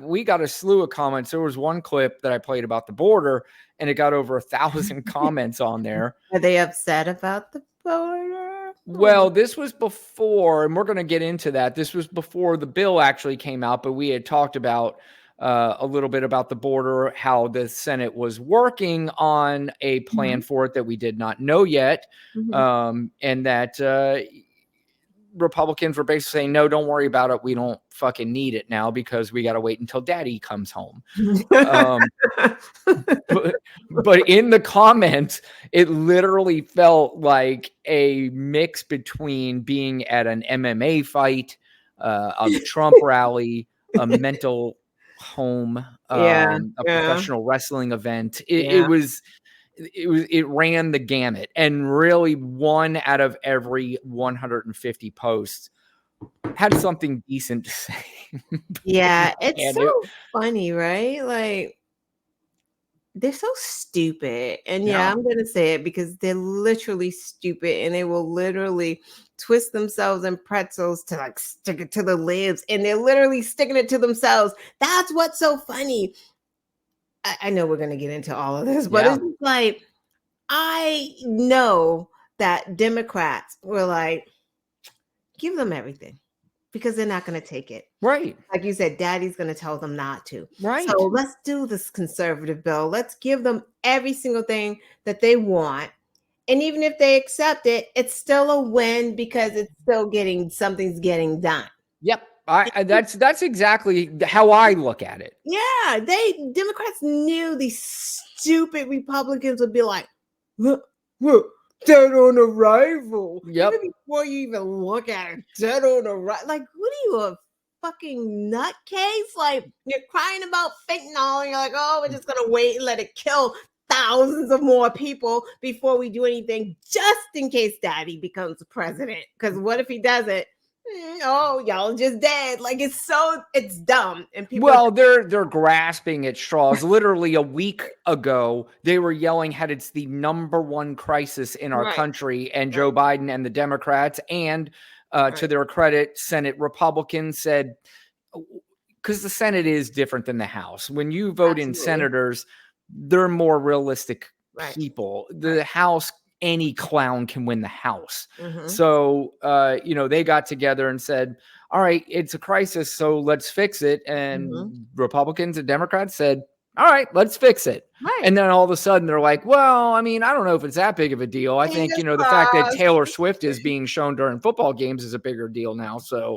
we got a slew of comments. There was one clip that I played about the border, and it got over 1,000 comments on there. Are they upset about the border? Well, this was before, and we're going to get into that. This was before the bill actually came out, but we had talked about a little bit about the border, how the Senate was working on a plan for it that we did not know yet, and that Republicans were basically saying, no, don't worry about it. We don't fucking need it now because we got to wait until daddy comes home. But in the comments, it literally felt like a mix between being at an MMA fight, a Trump rally, a mental home, a professional wrestling event. It ran the gamut, and really 1 out of every 150 posts had something decent to say. Yeah, it's so funny, right? Like, they're so stupid. And I'm going to say it because they're literally stupid, and they will literally twist themselves in pretzels to like stick it to the lips, and they're literally sticking it to themselves. That's what's so funny. I know we're going to get into all of this, but it's like, I know that Democrats were like, give them everything because they're not going to take it. Right. Like you said, daddy's going to tell them not to. Right. So let's do this conservative bill. Let's give them every single thing that they want. And even if they accept it, it's still a win because it's still something's getting done. Yep. That's exactly how I look at it. Yeah, Democrats knew these stupid Republicans would be like, look, dead on arrival. Yep. Even before you even look at it, dead on arrival. Like, what are you, a fucking nutcase? Like, you're crying about fentanyl, and you're like, oh, we're just gonna wait and let it kill thousands of more people before we do anything, just in case daddy becomes president. Because what if he doesn't? Oh, y'all just dead. Like, it's dumb. And people they're grasping at straws. Literally a week ago, they were yelling how it's the number one crisis in our country, and Joe Biden and the Democrats, and to their credit, Senate Republicans said, because the Senate is different than the House. When you vote in senators, they're more realistic people. The House, any clown can win the House. So, they got together and said, all right, it's a crisis, so let's fix it. And Republicans and Democrats said, all right, let's fix it. Right. And then all of a sudden they're like, well, I mean, I don't know if it's that big of a deal. I think, the fact that Taylor Swift is being shown during football games is a bigger deal now. So